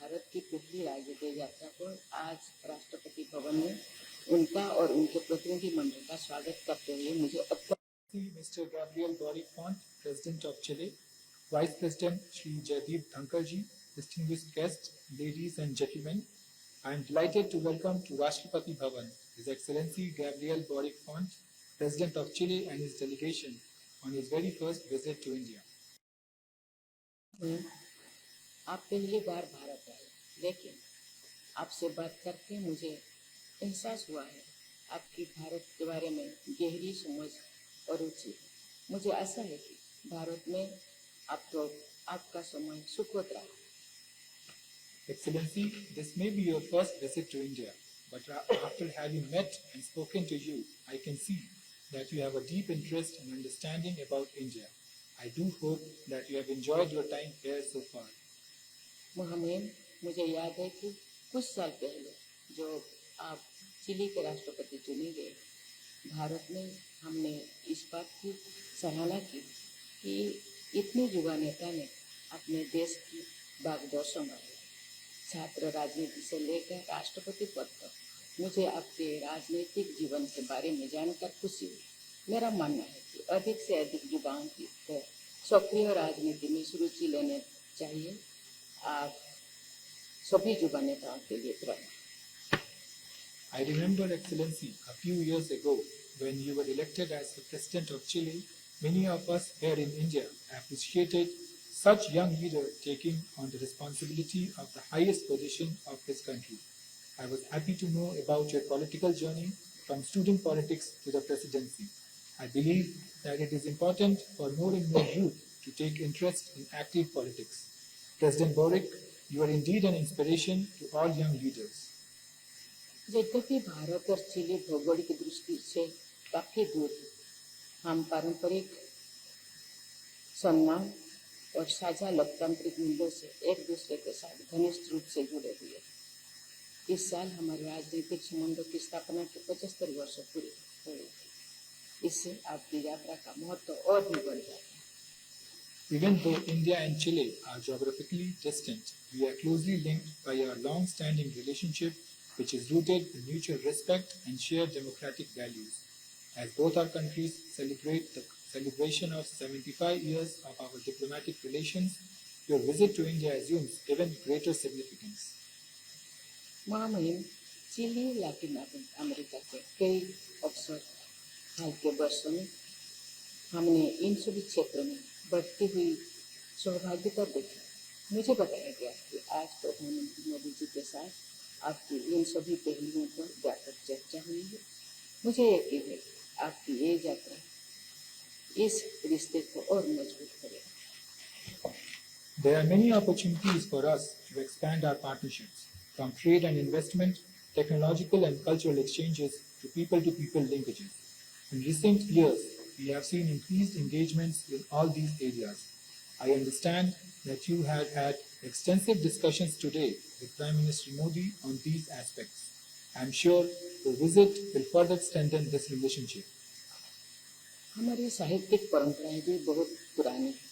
भारत की पहली राजकीय यात्रा को आज राष्ट्रपति भवन में उनका और उनके प्रतिनिधि मंडल का स्वागत करते हुए मुझे Mr. Gabriel Boric, President of Chile, Vice President Shri Jaideep Dhankarji, distinguished guests, ladies and gentlemen, I am delighted to welcome to Rashtrapati Bhavan His Excellency Gabriel Boric, President of Chile and his delegation on his very first visit to India. आप पहली बार भारत आए, लेकिन आपसे बात करके मुझे एहसास हुआ है आपकी भारत के बारे में गहरी समझ और रुचि। मुझे आशा है कि भारत में आपका समय सुखद रहा। Excellency, this may be your first visit to India, but after having met and spoken to you, I can see that you have a deep interest and understanding about India. I do hope that you have enjoyed your time here so far. Mohammad, मुझे याद है कि कुछ साल पहले जो आप chilli के राष्ट्रपति चुने गए, भारत में हमने इस बात की सराहना की कि इतने युवा नेता ने अपने देश की बागडोर संभाली। छात्र राजनीति से लेकर राष्ट्रपति पद तक मुझे आपके राजनीतिक जीवन के बारे में जानकर खुशी हुई। मेरा मानना है कि अधिक से अधिक युवाओं की सक्रिय राजनीति में रुचि लेने चाहिए। आप सभी युवा नेताओं के लिए प्रेरणा। I remember, Excellency, a few years ago when you were elected as the President of Chile, many of us here in India appreciated such young leader taking on the responsibility of the highest position of this country. I was happy to know about your political journey from student politics to the presidency. I believe that it is important for more and more youth to take interest in active politics. President Boric, you are indeed an inspiration to all young leaders. यद्यपि भारत और chilli भौगोलिक दृष्टि से काफी दूर है, हम पारंपरिक सम्मान और साझा लोकतांत्रिक मूल्यों से एक दूसरे के साथ घनिष्ठ रूप से जुड़े हुए हैं। इस साल हमारे राजनीतिक संबंधों की स्थापना के 75 वर्ष पूरे हुए। इससे आपकी यात्रा का महत्व और भी बढ़ जाता है। Even though India and Chile are geographically distant, we are closely linked by our long-standing relationship, which is rooted in mutual respect and shared democratic values. As both our countries celebrate the celebration of 75 years of our diplomatic relations, your visit to India assumes even greater significance. महामहिम, chilli Latin America के कई अवसर हाल के वर्षों में हमने इन सभी क्षेत्रों में बढ़ती हुई सहभागिता देखी। मुझे बताया गया कि आज प्रधानमंत्री मोदी जी के साथ आपकी इन सभी पहलुओं पर व्यापक चर्चा हुई है। मुझे यकीन है कि आपकी ये यात्रा इस रिश्ते को और मजबूत करेगा। There are many opportunities for us to expand our partnerships, from trade and investment, technological and cultural exchanges to people-to-people linkages. In recent years, we have seen increased engagements in all these areas. I understand that you have had extensive discussions today with Prime Minister Modi on these aspects. I am sure your visit will further strengthen this relationship. हमारी साहित्यिक परंपराएं भी बहुत पुरानी है।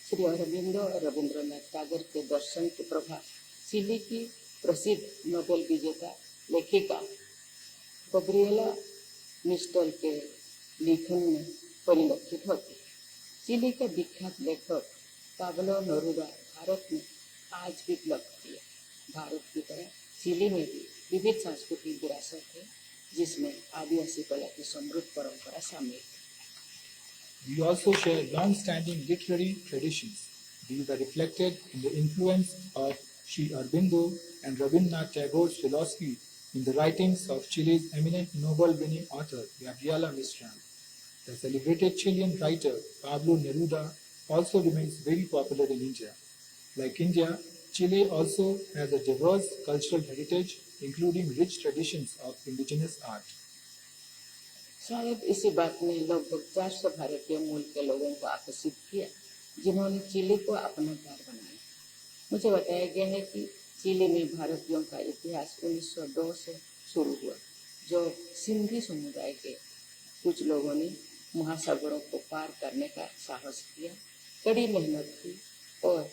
श्री अरविंदो और रविंद्रनाथ टैगोर के दर्शन के प्रभाव चिली की प्रसिद्ध नोबेल विजेता लेखिका गब्रिएला मिस्टल के लेखन में परिलक्षित होती है। चिली के विख्यात लेखक पाब्लो नेरुदा भारत में आज भी लोकप्रिय। भारत की तरह चिली में भी विविध सांस्कृतिक विरासत है, जिसमें आदिवासी कला की समृद्ध परंपरा शामिल है। We also share long-standing literary traditions. These are reflected in the influence of Sri Aurobindo and Rabindranath Tagore's philosophy in the writings of Chile's eminent Nobel-winning author Gabriela Mistral. The celebrated Chilean writer Pablo Neruda also remains very popular in India. Like India, Chile also has a diverse cultural heritage, including rich traditions of indigenous art. शायद इसी बात ने लगभग 400 भारतीय मूल के लोगों को आकर्षित किया, जिन्होंने चिली को अपना घर बनाया। मुझे बताया गया है कि चिली में भारतीयों का इतिहास 1902 से शुरू हुआ, जो सिंधी समुदाय के कुछ लोगों ने महासागरों को पार करने का साहस किया, कड़ी मेहनत की और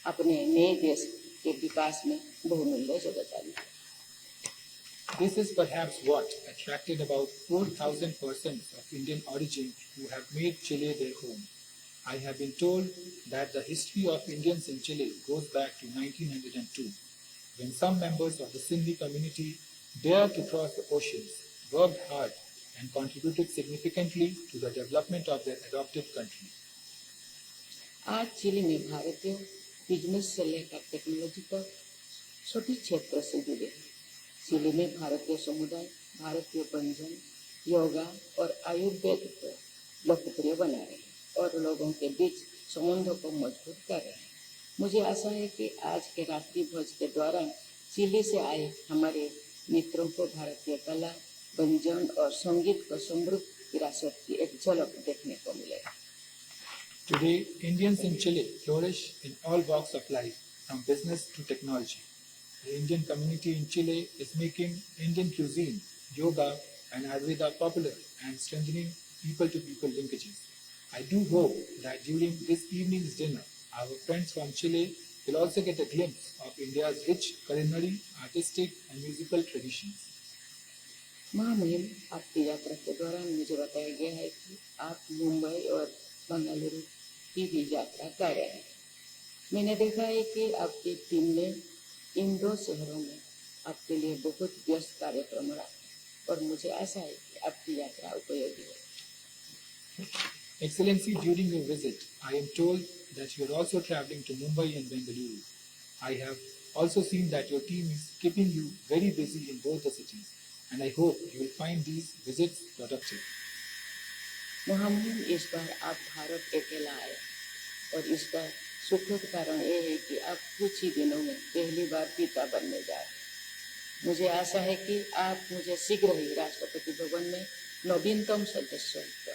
अपने नए देश के विकास में बहुमूल्य योगदान है। This is perhaps what attracted about 4,000 persons of Indian origin who have made Chile their home. I have been told that the history of Indians in Chile goes back to 1902, when some members of the Sindhi community dared to cross the oceans, worked hard, and contributed significantly to the development of their adopted country. आज chilli में भारतीय business से लेकर technology तक सभी क्षेत्रों से जुड़े हैं। चिली में भारतीय समुदाय भारतीय व्यंजन, योगा और आयुर्वेद को लोकप्रिय बना रहे हैं और लोगों के बीच संबंधों को मजबूत कर रहे हैं। मुझे आशा है कि आज के रात्रि भोज के दौरान चिली से आए हमारे मित्रों को भारतीय कला, व्यंजन और संगीत को समृद्ध विरासत की एक झलक देखने को मिलेगा। Today, Indians in Chile flourish in all walks of life, from business to technology. The Indian community in Chile is making Indian cuisine, yoga, and Ayurveda popular and strengthening people-to-people linkages. I do hope that during this evening's dinner, our friends from Chile will also get a glimpse of India's rich culinary, artistic, and musical traditions. महामहिम, आपकी यात्रा के दौरान मुझे बताया गया है कि आप मुंबई और बेंगलुरु की भी यात्रा कर रहे हैं। मैंने देखा है कि आपकी टीम ने इन दो शहरों में आपके लिए बहुत व्यस्त कार्यक्रम रखे और मुझे आशा है कि आपकी यात्रा उपयोगी है। Excellency, during your visit, I am told that you are also traveling to Mumbai and Bengaluru. I have also seen that your team is keeping you very busy in both the cities, and I hope you will find these visits productive. महामहिम, इस बार आप भारत अकेला आए और इसका सुखद कारण यह है कि आप कुछ ही दिनों में पहली बार पिता बनने जा रहे हैं। मुझे आशा है कि आप मुझे शीघ्र ही राष्ट्रपति भवन में नवीनतम सदस्यों को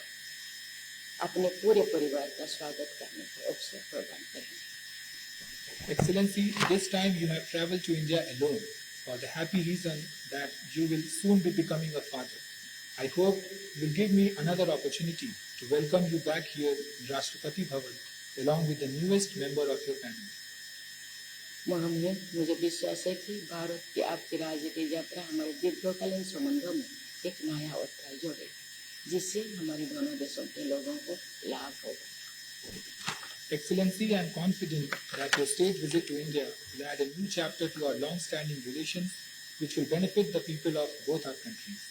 अपने पूरे परिवार का स्वागत करने का अवसर प्रदान करेंगे। Excellency, this time you have traveled to India alone for the happy reason that you will soon be becoming a father. I hope you will give me another opportunity to welcome you back here in Rashtrapati Bhavan along with the newest member of your family. महामहिम, मुझे विश्वास है कि भारत की आपकी राजनीतिक यात्रा हमारे दीर्घकालीन संबंधों में एक नया अध्याय जोड़ेगी, जिससे हमारे दोनों देशों के लोगों को लाभ होगा। Excellency, I am confident that your state visit to India will add a new chapter to our long-standing relations, which will benefit the people of both our countries.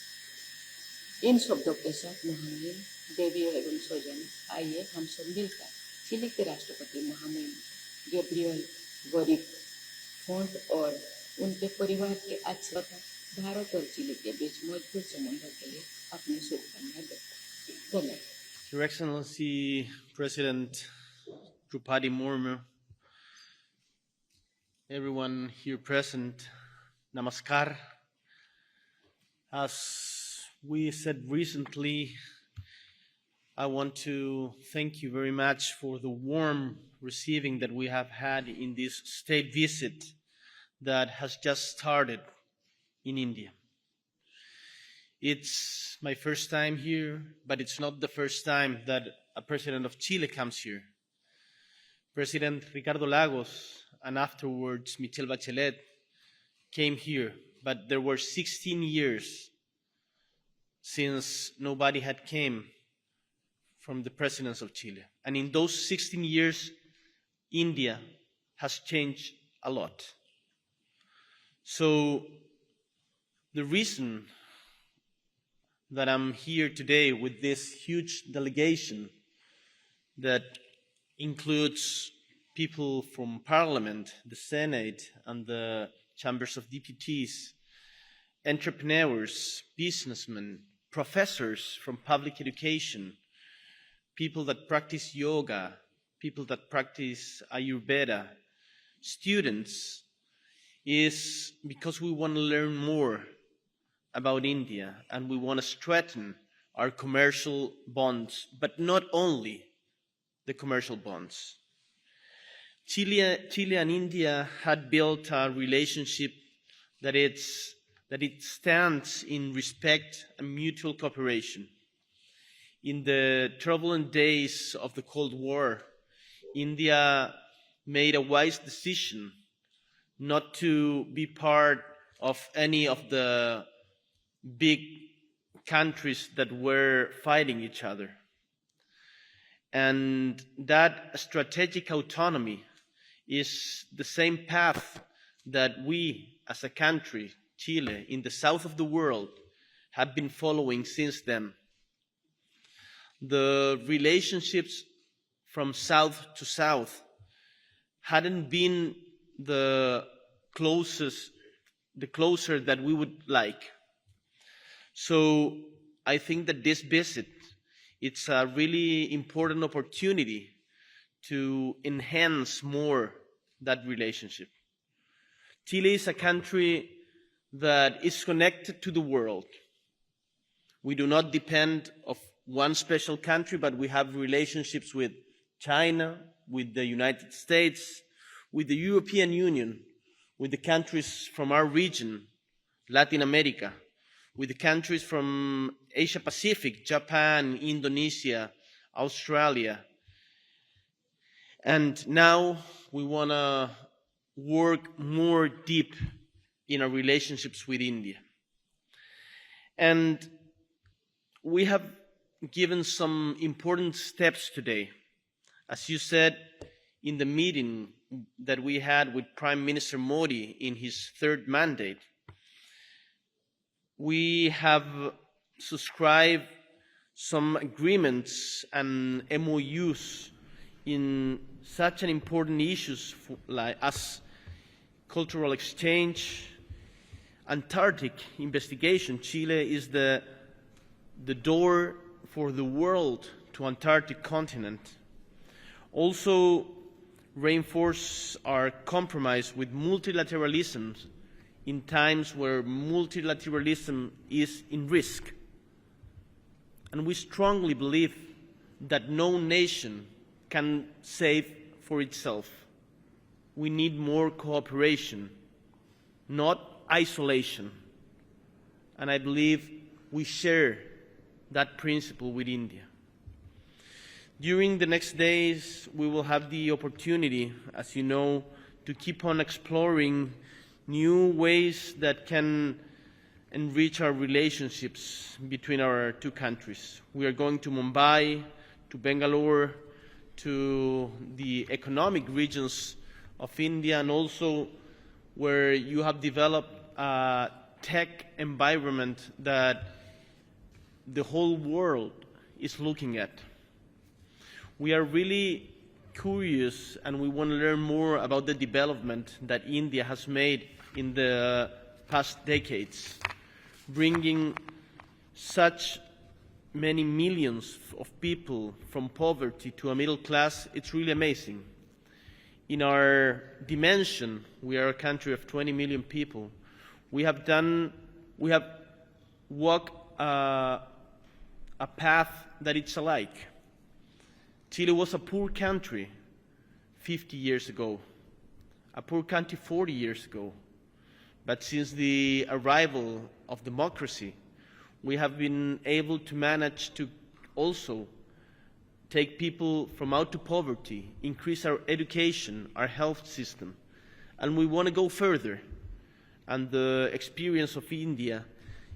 इन शब्दों के साथ महामहिम, देवी एवं स्वजन, आइए हम सब मिलकर चिली के राष्ट्रपति महामहिम गैब्रियल बोरिक फोर्ट और उनके परिवार के आशीर्वाद भारत और चिली के बीच मजबूत संबंधों के लिए अपनी शुभकामनाएं देते हैं। धन्यवाद। Your Excellency President Droupadi Murmu, everyone here present, namaskar. As we said recently, I want to thank you very much for the warm receiving that we have had in this state visit that has just started in India. It's my first time here, but it's not the first time that a president of Chile comes here. President Ricardo Lagos and afterwards Michelle Bachelet came here, but there were 16 years since nobody had came from the presidents of Chile. And in those 16 years, India has changed a lot. So the reason that I'm here today with this huge delegation that includes people from Parliament, the Senate, and the chambers of deputies, entrepreneurs, businessmen, professors from public education, people that practice yoga, people that practice Ayurveda, students, is because we want to learn more about India and we want to strengthen our commercial bonds, but not only the commercial bonds. Chile and India had built a relationship that it stands in respect and mutual cooperation. In the turbulent days of the Cold War, India made a wise decision not to be part of any of the big countries that were fighting each other. And that strategic autonomy is the same path that we as a country, Chile, in the south of the world, have been following since then. The relationships from south to south hadn't been the closer that we would like. So I think that this visit, it's a really important opportunity to enhance more that relationship. Chile is a country that is connected to the world. We do not depend on one special country, but we have relationships with China, with the United States, with the European Union, with the countries from our region, Latin America, with the countries from Asia Pacific, Japan, Indonesia, Australia. And now we want to work more deep in our relationships with India. And we have given some important steps today. As you said, in the meeting that we had with Prime Minister Modi in his third mandate, we have subscribed some agreements and MOUs in such an important issues as cultural exchange, Antarctic investigation. Chile is the door for the world to Antarctic continent. Also reinforce our compromise with multilateralism in times where multilateralism is in risk. And we strongly believe that no nation can save for itself. We need more cooperation, not isolation. And I believe we share that principle with India. During the next days, we will have the opportunity, as you know, to keep on exploring new ways that can enrich our relationships between our two countries. We are going to Mumbai, to Bangalore, to the economic regions of India, and also where you have developed a tech environment that the whole world is looking at. We are really curious and we want to learn more about the development that India has made in the past decades, bringing such many millions of people from poverty to a middle class. It's really amazing. In our dimension, we are a country of 20 million people. We have walked a path that it's alike. Chile was a poor country 50 years ago, a poor country 40 years ago. But since the arrival of democracy, we have been able to manage to also take people from out to poverty, increase our education, our health system, and we want to go further. And the experience of India,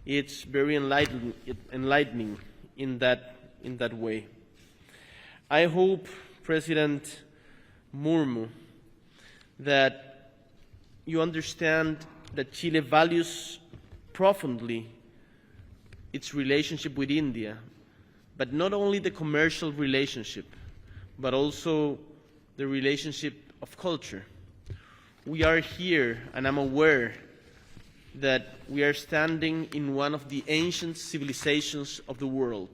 it's very enlightening in that way. I hope, President Murmu, that you understand that Chile values profoundly its relationship with India, but not only the commercial relationship, but also the relationship of culture. We are here, and I'm aware that we are standing in one of the ancient civilizations of the world.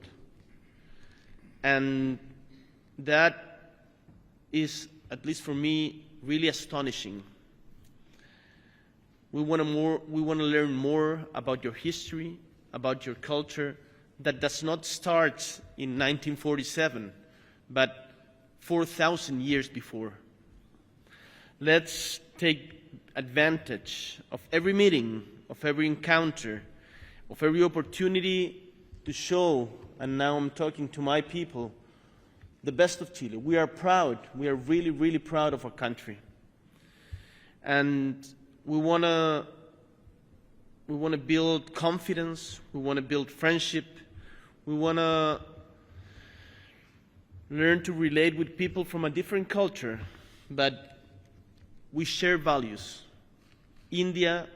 And that is, at least for me, really astonishing. We want to learn more about your history, about your culture, that does not start in 1947, but 4,000 years before. Let's take advantage of every meeting, of every encounter, of every opportunity to show, and now I'm talking to my people, the best of Chile. We are proud. We are really, really proud of our country. And we want to build confidence, we want to build friendship, we want to learn to relate with people from a different culture, but we share values. India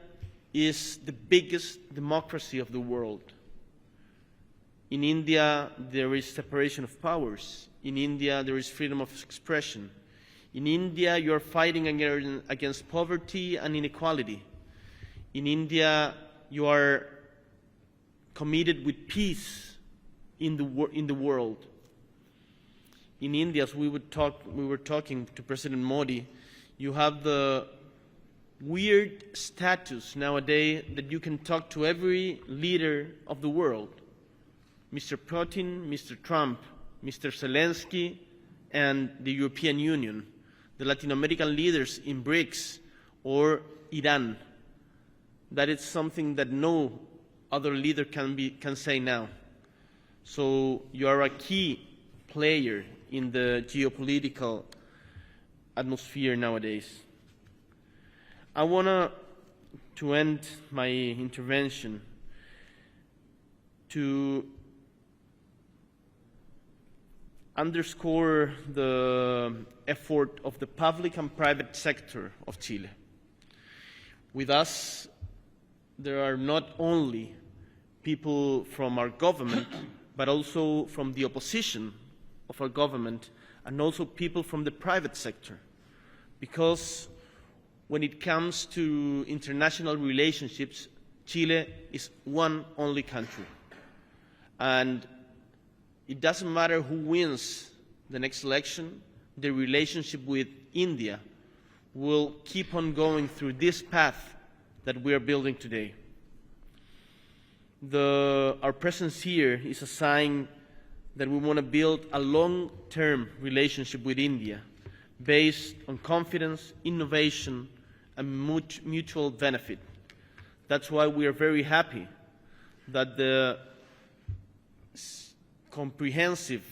is the biggest democracy of the world. In India, there is separation of powers. In India, there is freedom of expression. In India, you are fighting against poverty and inequality. In India, you are committed with peace in the world. In India, as we were talking to President Modi, you have the weird status nowadays that you can talk to every leader of the world. Mr. Putin, Mr. Trump, Mr. Zelensky, and the European Union, the Latin American leaders in BRICS, or Iran. That is something that no other leader can say now. So you are a key player in the geopolitical atmosphere nowadays. I want to end my intervention to underscore the effort of the public and private sector of Chile. With us, there are not only people from our government, but also from the opposition of our government, and also people from the private sector. Because when it comes to international relationships, Chile is one only country. And it doesn't matter who wins the next election, the relationship with India will keep on going through this path that we are building today. Our presence here is a sign that we want to build a long-term relationship with India based on confidence, innovation, and mutual benefit. That's why we are very happy that the comprehensive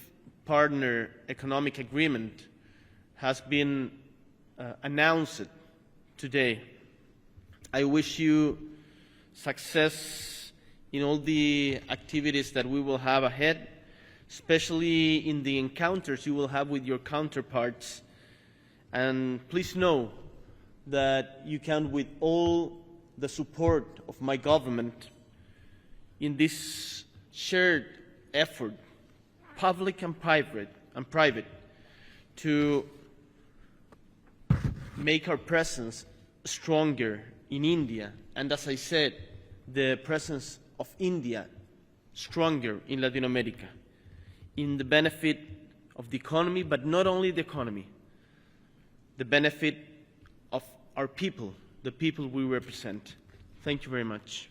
partner economic agreement has been announced today. I wish you success in all the activities that we will have ahead, especially in the encounters you will have with your counterparts. And please know that you count with all the support of my government in this shared effort, public and private, to make our presence stronger in India, and as I said, the presence of India stronger in Latin America, in the benefit of the economy, but not only the economy, the benefit of our people, the people we represent. Thank you very much.